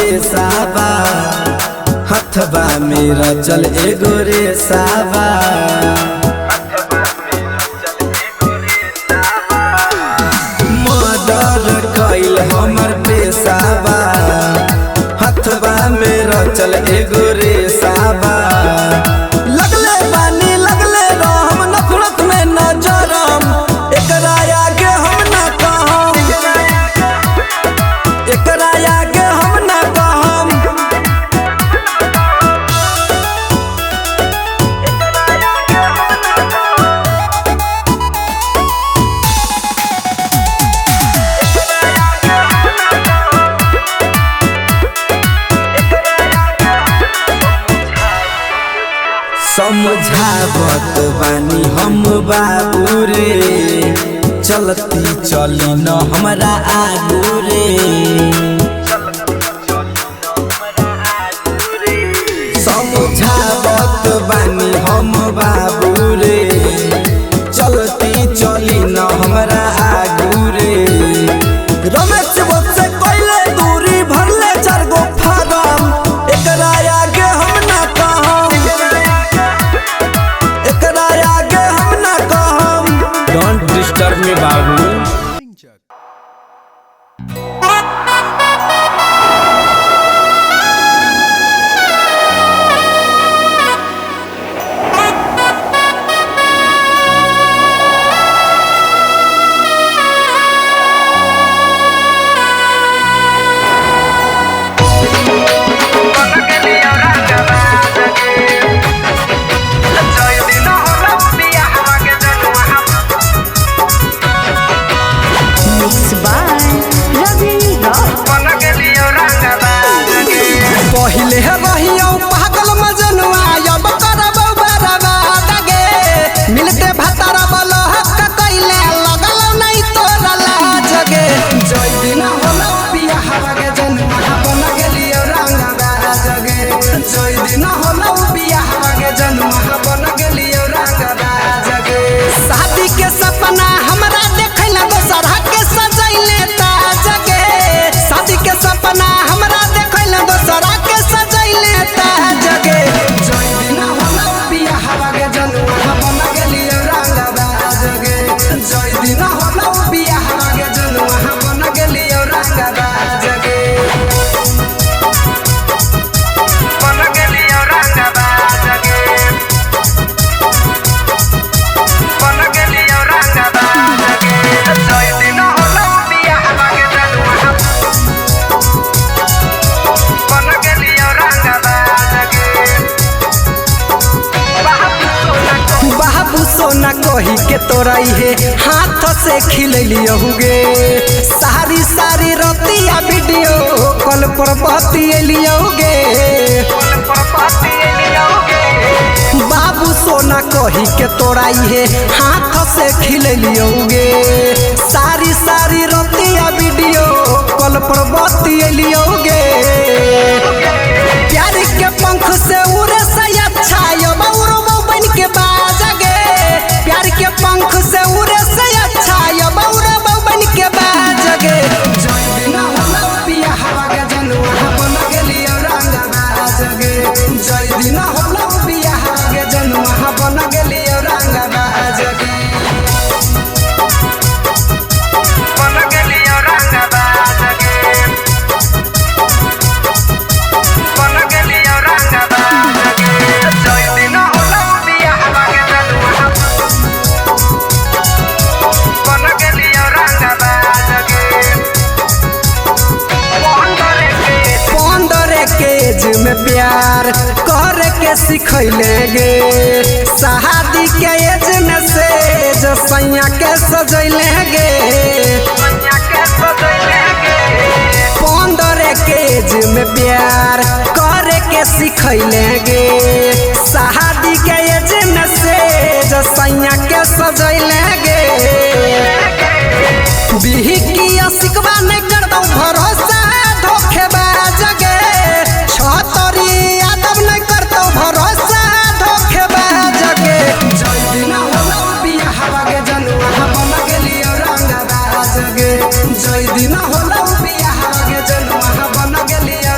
पेशाबा हथबा मेरा चल एगो रेसाबा मर्डर कइल हमर पेशाबा हथबा मेरा चल एगो रेसाबा लगले बानी लगले रहम नफरत में नजरम एकरा आगे हम ना कहम एकरा आगे हम ना कहम समझावत बानी हम बाबू रे चलती चली न हमरा आगू रे समझावत बानी हम बाबू रे चलती चली न हमरा आगू रे रमेश से कोइले दूरी भरले 4 गो फारम एकरा आगे हम ना कहम एकरा आगे हम ना कहम डोंट डिस्टर्ब मी बाबू पहिले रहियो पागल मजनुआ अब करबो बर्बाद गे मिलते भतारा बलहक कइले लगल नहीं तोरा लाज गे जय दिन होलो बियाह गे जनुआ बन गेलियो रंगबाज गे जय दिन होलो बियाह गे जनुआ बन गेलियो रंगबाज गे शादी के सपना हमरा देखैला दोसरा के सजैले ताज गे शादी के सपना हमरा देखैला दोसरा के सजैले ताज गे जय दिन होलो बियाह गे जनुआ बन गेलियो रंगबाज गे जय दिन होलो बियाह गे जनुआ बन गेलियो रंगबाज गे बन गेलियो रंगबाज गे बन गेलियो रंगबाज गे जय दिन होलो बियाह गे जनुआ बन गेलियो रंगबाज गे बाबू सोना कही के तोराई है हाथ से खिलैलियो गे सारी सारी रतिया वीडियो कॉल पर बतियलियो गे बाबू सोना कही के तोराई है हाथ से खिलैलियो गे सारी सारी रतिया वीडियो कॉल पर बतियलियो गे प्यार के पंख से उड़े से अच्छा यो बौरो बन के बाज गे प्यार के पंख से उड़े से अच्छा यो बौरो बन के बाज गे जय दिन होलो बियाह गे जनुआ बन गेलियो रंगबाज गे जय दिन होलो बियाह गे जनुआ बन गेलियो रंगबाज गे बन गेलियो रंगबाज गे बन गेलियो रंगबाज गे जय दिन होलो बियाह गे जनुआ बन गेलियो रंगबाज गे 15 के एज में प्यार करे के सिखैले गे शादी के एज में से जो सैया के सजैले गे 15 के एज में प्यार करे के सिखैले गे शादी के एज में से जो सैया के सजैले गे बिही की सिकवा नहीं कर दो भरोसा धोखेबाज गे छतरी यादव नहीं कर दो भरोसा धोखेबाज गे जय दिन होलो बियाह गे जनुआ बन गेलियो रंगबाज गे जय दिन होलो बियाह गे जनुआ बन गेलियो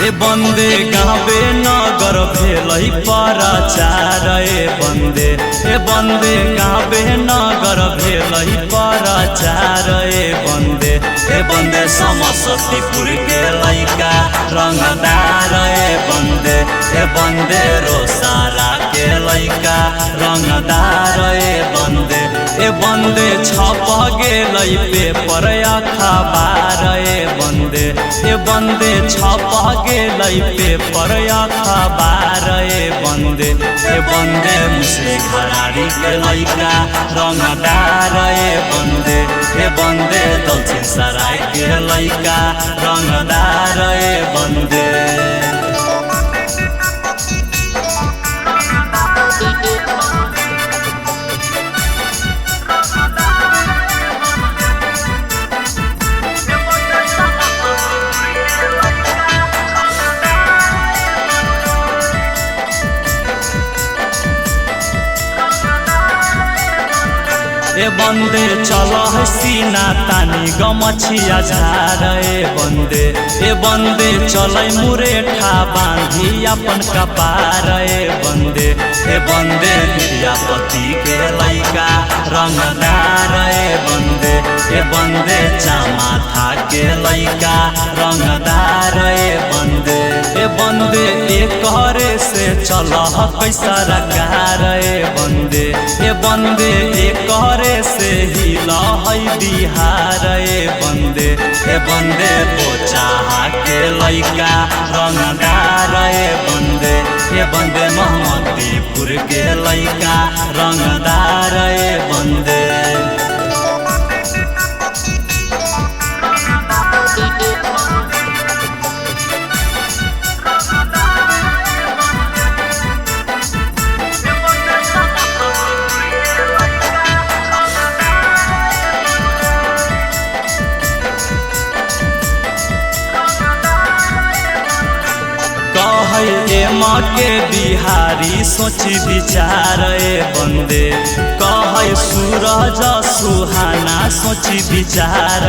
ए बंदे गावे नगर भेलै प्रचार ए बंदे गावे नगर भेलै प्रचार ए बंदे समस्तीपुर के लइका रंगदार ए बंदे रोसारा के लइका रंगदार ए बंदे छप गेलै पेपर अखबार ए बंदे छप गेलै पेपर अखबार ए बंदे मुसरी घरारी के लइका रंगदार ए बंदे दक्षिण सराय के लइका रंगदार ए बंदे ए बंदे चल सीना तानी गमछिया झार ए बंदे चलै मुरेठा बांधी अपन कपार ए बंदे विद्यापति के लइका रंगदार ए बंदे चामाथा के लइका रंगदार ए बंदे एकरे से चल कैसा रकार ए बंदे एकरे से हिला है बिहार ए बंदे बोचाहा के लइका रंगदार ए बंदे मोहम्मदीपुर के लइका रंगदार ए बंदे के बिहारी सोची विचार बंदे कहे सूरज सुहाना सोची विचार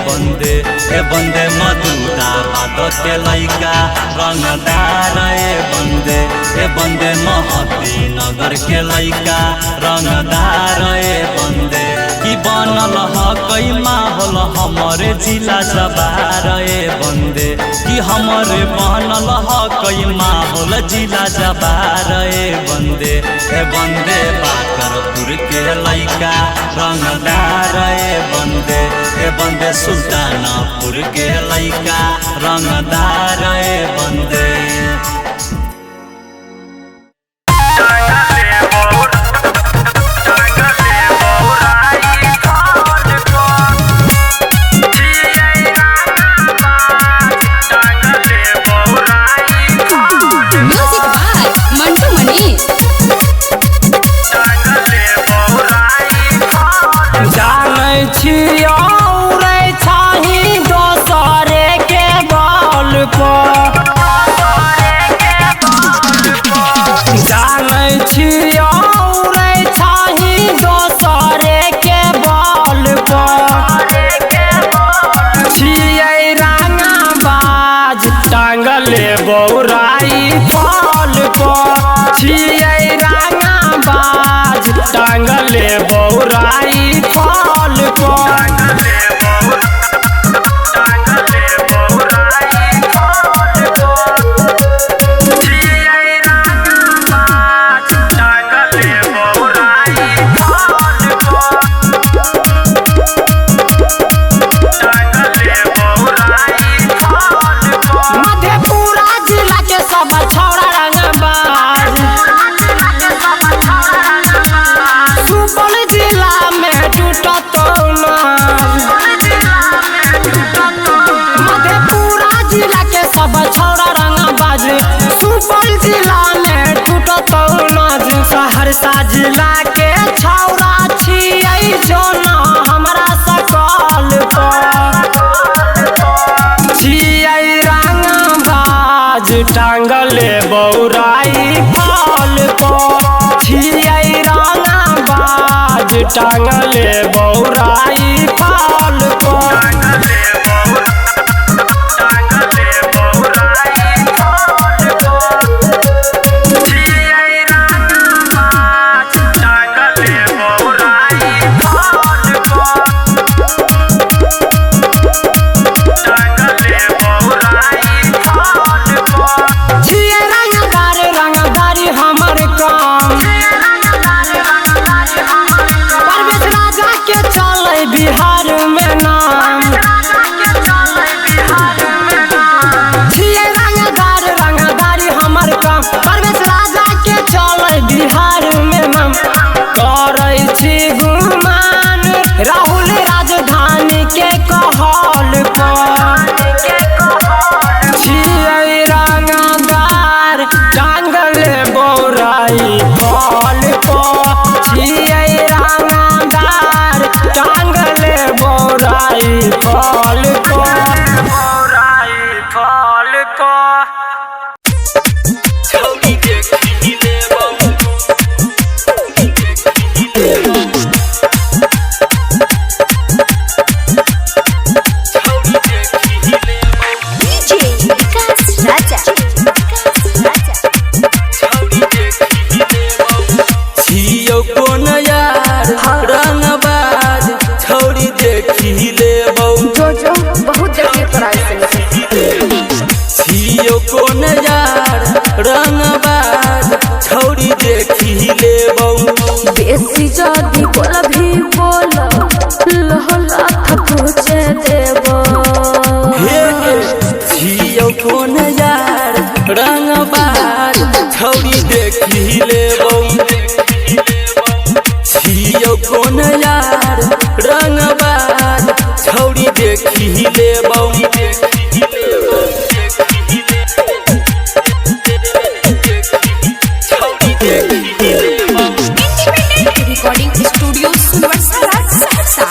बंदे मधुरा बात के लइका रंगदार ए बंदे महती नगर के लइका रंगदार बंदे की बनल कई माहौल हमारे जिला जबार बंदे कि हमारे बनल कई माहौल जिला जबार बंदे ए बंदे बाकरपुर के लइका रंगदार ए बंदे सुल्तानपुर के लइका रंगदार बंदे टांगले बौराई फल को छियै राना बाज टांगले बौराई फल को टांगले बौराई बिहार में नाम। जिए रंगदार रंगदारी हमर काम, परवेश राजा के चले बिहार में नाम। करै छी गुमान राहुल राजधानी के कहल पर, छियै रंगदार टांगले बौराई फल पर, छियै रंगदार टांगले बौराई फल पर, बौराई फल पर। छौरी देखी लेबौ छियौ कोन यार रंगबाज छौरी देखी लेबौ जो बहुत देखिए पढ़ाई से छियौ कोन यार रंगबाज छौरी देखी लेबौ बेसी जदी बोल भी बोल लहला थपूचे देबो। हे छियौ कोन यार रंगबाज छौरी देखी लेबौ छियौ कोन यार रंगबाज छौरी देखी लेबौ रिकॉर्डिंग स्टूडियो सुनवरसा सहरसा।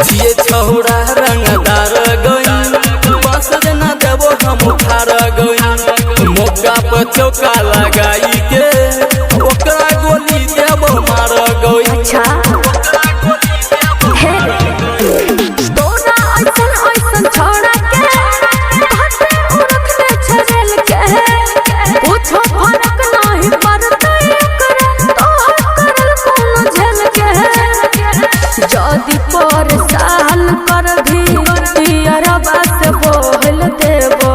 जिए छौरा रंगदार गई बस न देबो हम उखाड़ गई मौका पर चौका लगाई के ओकरा गोली देबो मार गई। अच्छा हे तोरा ऐसन ऐसन छोड़ा के हटे उरख में छरेल के पूछो फरक नहीं पड़ता एकरा तो करल कोनो झेल के जदी पर साल कर भी अरबा से बोल देबो।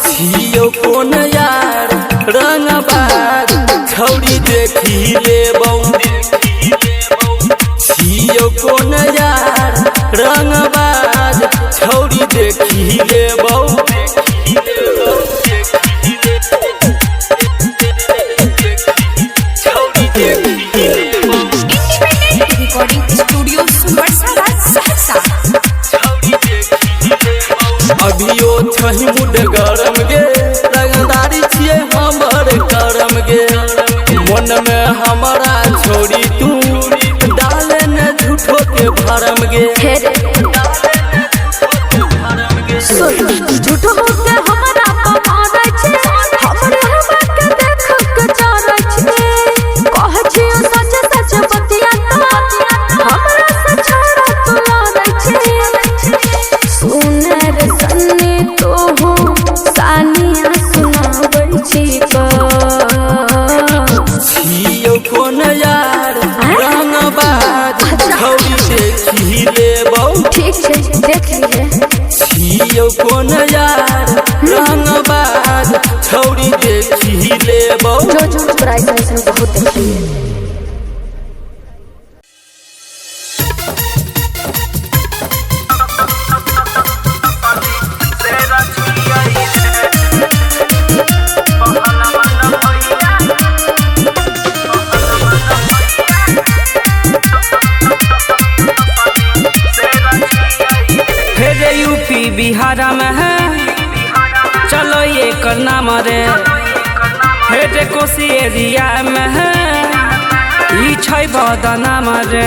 छियौ कोन यार रंगबाज छौरी देखी लेबौ छियौ कोन यार रंगबाज छौरी देखी लेबौ छौरी देखी लेबौ रिकॉर्डिंग स्टूडियो सुनवरसा सहरसा। अभियो छही मुड गरम गे रंगदारी छियै हमर करम गे मन में हमारा छोड़ी तू डाले न झूठो के भरम गे झूठो के हमरा पमारै छै हमरे हवा के देख के चारै छै कहै छी सच सच बतिया हमरा से छोड़ा तू लारै छै सुने रे सन्नी तो हो सानिया सुनाबै छी छियौ कोन यार रंगबाज छौरी देखी लेबौ ठीक छै देख लिए छियौ कोन यार रंगबाज छौरी देखी लेबौ जो प्राइस में बहुत देखिए। फिर यूपी बिहार में है चलो ये करना मरे हेड कोसी एरिया में है ई छै बदना मरे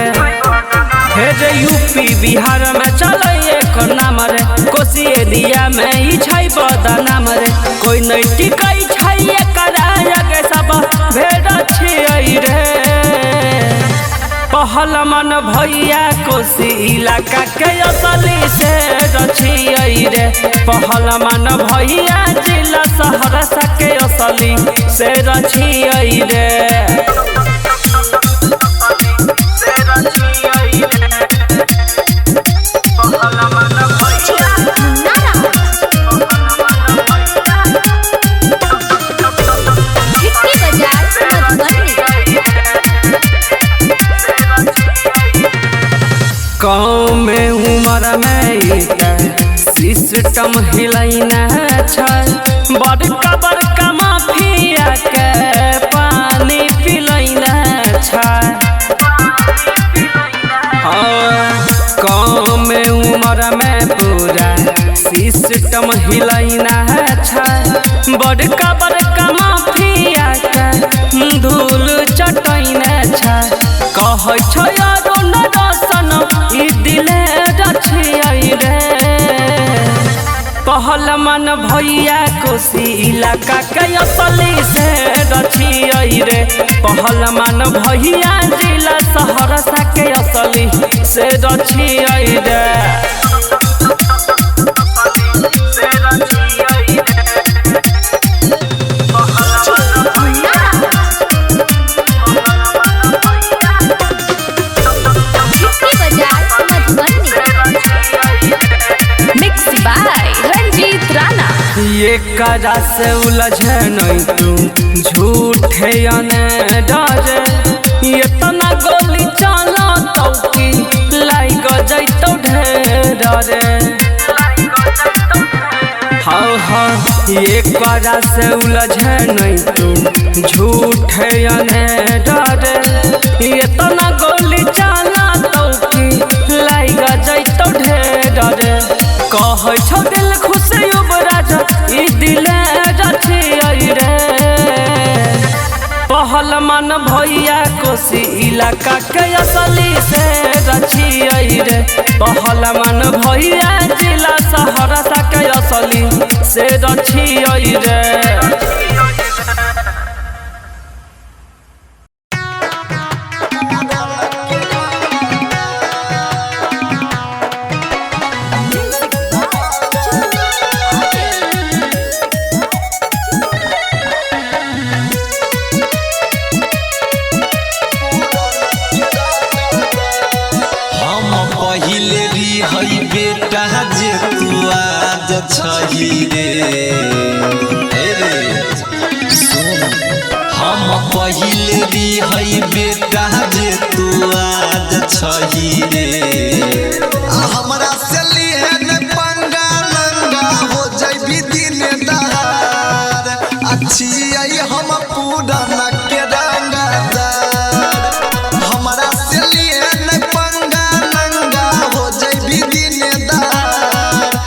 हेड यूपी बिहार में चलो ये करना मरे कोसी एरिया में ई छै बदना मरे कोई नहीं टिकै छै एकरा आगे सब भेड़ छियै रे पहलमन भैया कोसी इलाका के असली से रचियै रे पहलमन भैया जिला सहरसा के असली से रचियै रे सिस्टम हिलैना छै बड़का बड़का माफिया के पानी पिलैना छै कम उम्र में पूरा सिस्टम हिलैना छै बड़का बड़का माफिया के धूल चटैना छै कहै छै यारो नरसन ई दिले रछियै रे पहलमान भैया कोसी इलाका के असली से रछियै रे पहलमान भैया जिला सहरसा के असली से रछियै रे एकरा से उलझे नहीं तू झूठे डरे इतना गोली चला तो की लाइक जैतो ढेर रे हाँ एकरा से उलझे नहीं तू झूठे डरे इतना गोली चला तो की लाइक जैतो ढेर रे कहै छौ दिल खुश युवराज ई दिले रछियै रे पहलमान भैया कोसी इलाका के असली से रछियै रे पहलमान भैया जिला सहरसा के असली से रछियै रे छही रे सुन हम पहिले भी हई बेटा जे तू आज छही रे हमरा से लिए न पंगा लंगा हो जइबी दिन दहार अच्छी आई हम पूरा न के रंगदार हमरा से लिए न पंगा लंगा हो जइबी दिन दहार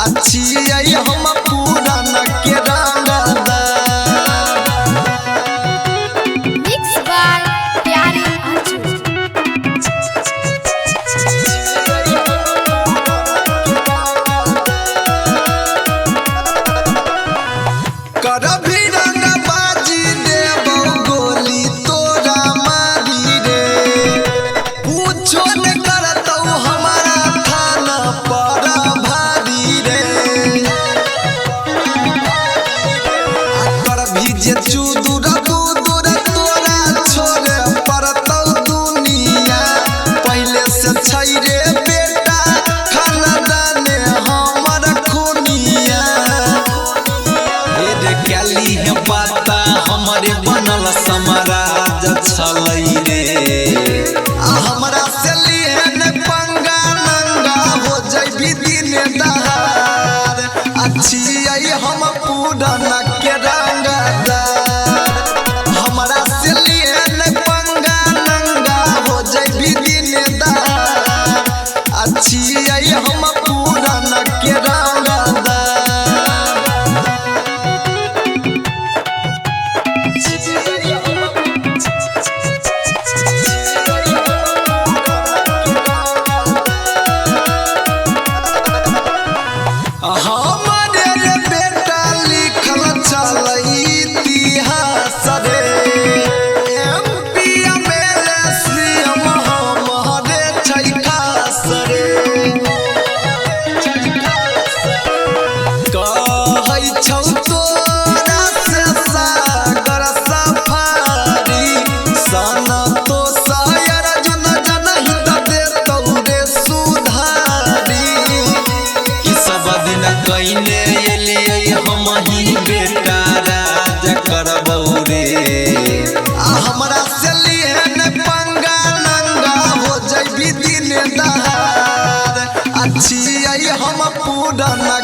अच्छी आई हम पूरा न के रंगदार मिक्स बाय प्यारे अर्जुन करभी रंगबाजी देबो गोली तोरा मारी रे पूछो न करतौ हमारा थाना पर भारी रे करभी जे चूदुर बुदुर तोरा छोड़े पड़तौ दुनिया पहले से छै रे बेटा खानदाने हमर खूनिया कैली है पाता हमारे बनल समाराज छलै रे हमरा से लिए न पंगा नंगा हो जइबी दिन दहार अच्छी आई हम पूरा न के रंगदार हमरा से लिए न पंगा नंगा हो जइबी दिन दहार अच्छी आई हम पूरा न के रंगदार हमारे रे बेटा लिखल चलै इतिहास रे एमपी एमएलए सीएम हमारे छै खास रे कहै छौ तोरा से सागर सफारी सना तो शायर जुन जनहि देतौ रे सुधारी ई सब दिन कइने एलियै हम ही बेटा राज करबौ रे हमरा से लिए न पंगा नंगा हो जइबी दिन दहार अच्छी आई हम पूरा न